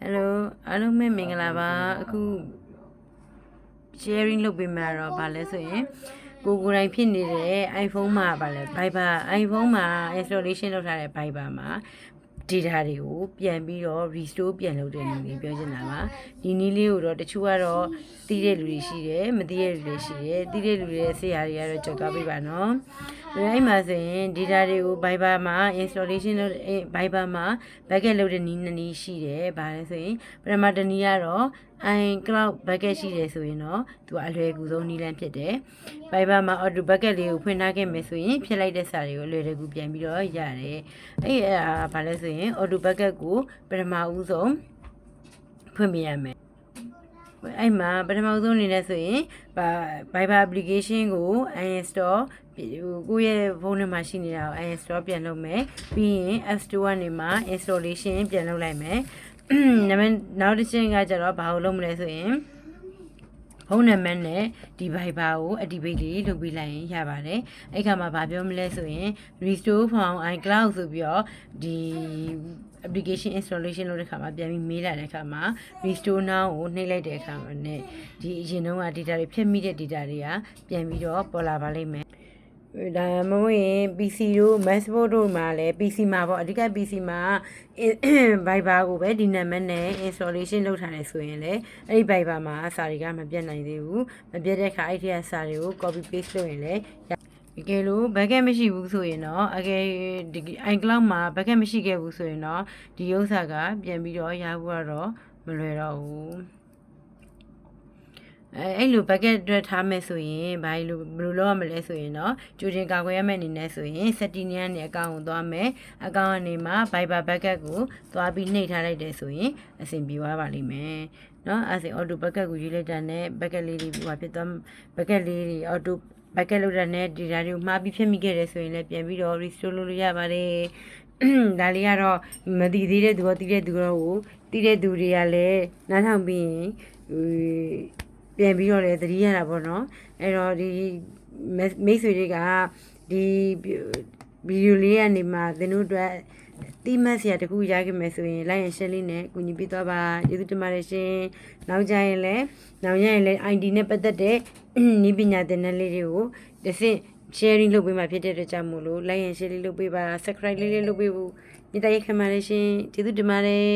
Hello အားလုံးပဲမင်္ဂလာပါအခု sharing လုပ်ပေးမှာတော့ဗာလဲဆိုရင်ကိုယ်တိုင်ဖြစ်နေတဲ့ iPhone မှာဗာလဲ Viber iPhone မှာ installation လုပ်ထားတဲ့ Viber မှာ data တွေကိုပြန်ပြီးတော့ restore ပြန်လုပ်တဲ့နည်းလေးပြောချင်တာပါဒီနည်းလေးကိုတော့တချို့ကတော့သိတဲ့လူတွေရှိတယ်မသိတဲ့လူတွေရှိတယ်သိတဲ့လူတွေရဲ့ဆရာတွေကတော့ကြောက်သွားပေးပါနော်အဲ့မှာဆိုရင် data တွေကို Viber မှာ installation လုပ် Viber မှာ backup လုပ်တဲ့နည်းနှစ်နည်းရှိတယ်ဗာလဲဆိုရင်ပထမတစ်နည်းကတော့ iCloud backup ရှိတယ်ဆိုရင်တော့သူကအလွယ်ကူဆုံးနည်းလမ်းဖြစ်တယ် Viber မှာ auto backup လေးကိုဖွင့်ထားခဲ့မယ်ဆိုရင်ဖြစ်လိုက်တဲ့စာတွေကိုအလွယ်တကူပြန်ပြီးတော့ရတယ်အဲ့ဗာလဲဆိုရင် auto backup ကိုပထမဦးဆုံးဖွင့်ပြရမယ်အဲ့မှာပထမဆုံးအနေနဲ့ဆိုရင် Viber application ကို uninstall ကိုယ့်ရဲ့ဖုန်းထဲမှာရှိနေတာကို uninstall ပြန်လုပ်မယ်ပြီးရင် App Store ကနေမှ installation ပြန်လုပ်လိုက်မယ်နောက်တစ်ချက်ကကျတော့ဘာလို့လုပ်မလဲဆိုရင်ဖုန်းနံပါတ်နဲ့ဒီ Viber ကို activate လေးလုပ်ပေးလိုက်ရင်ရပါတယ်အဲ့ခါမှာဗာပြောမလဲဆိုရင် restore from iCloud ဆိုပြီးတော့ဒီ application installation လုပ်တဲ့ခါမှာပြန်ပြီးမေးလာတဲ့ခါမှာ restore now ကိုနှိပ်လိုက်တဲ့အခါမှာ ਨੇ ဒီအရင်တုန်းက data တွေဖြတ်မိတဲ့ data တွေကပြန်ပြီးတော့ပေါ်လာပါလိမ့်မယ်ဒါမဟုတ်ရင် PC တို့ MacBook တို့မှာလည်း PC မှာပေါ့အဓိက PC မှာ Viber ကိုပဲဒီနံပါတ်နဲ့ installation လုပ်ထားတယ်ဆိုရင်လည်းအဲ့ဒီ Viber မှာစာတွေကမပြတ်နိုင်သေးဘူးမပြတ်တဲ့အခါအဲ့ဒီစာတွေကို copy paste လုပ်ရင်လည်းတကယ်လို့ backup မရှိဘူးဆိုရင်တော့အကယ်ဒီ iCloud မှာ backup မရှိခဲ့ဘူးဆိုရင်တော့ဒီဥစ္စာကပြန်ပြီးတော့ရဖို့ကတော့မလွယ်တော့ဘူးအဲ့လို bucket အတွက်ထားမယ်ဆိုရင်ဘာလို့ဘယ်လိုလုပ်ရမလဲဆိုရင်တော့ကြိုတင်ကာကွယ်ရမယ့်အနေနဲ့ဆိုရင် setting နဲ့အကောင့်ကိုသွားမယ်အကောင့်ကနေမှ Viber bucket ကိုသွားပြီးနှိပ်ထားလိုက်တယ်ဆိုရင်အဆင်ပြေသွားပါလိမ့်မယ်เนาะအဲ့ဒါ auto bucket ကိုရွေးလိုက်တာနဲ့ bucket လေးတွေဟိုဖြစ်သွား bucket လေးတွေ auto bucket လုပ်တာနဲ့ data တွေကိုမှားပြီးဖြစ်မိခဲ့တယ်ဆိုရင်လည်းပြန်ပြီးတော့ restore လုပ်လို့ရပါတယ်ဒါလေးကတော့မသိသေးတဲ့သူရောသိတဲ့သူရောကိုသိတဲ့သူတွေကလည်းနားထောင်ပြီးရင်ပြန်ပြီးတော့လည်းသတိရတာပေါ့နော်အဲ့တော့ဒီမိတ်ဆွေတွေကဒီဗီဒီယိုလေးကနေမှသင်တို့အတွက်တိမတ်ဆရာတခုရခဲ့မယ်ဆိုရင် like and share လေးနဲ့ကူညီပေးသွားပါကျေးဇူးတင်ပါတယ်ရှင်နောက်ကြရင်လည်း ID နဲ့ပတ်သက်တဲ့နည်းပညာသင်တန်းလေးတွေကိုတစ်ဆင့် sharing လုပ်ပေးမှာဖြစ်တဲ့အတွက်ကြောင့်မို့လို့ like and share လေးလုပ်ပေးပါ subscribe လေးလုပ်ပေးဖို့မြတ်တရခင်ပါတယ်ရှင်ကျေးဇူးတင်ပါတယ်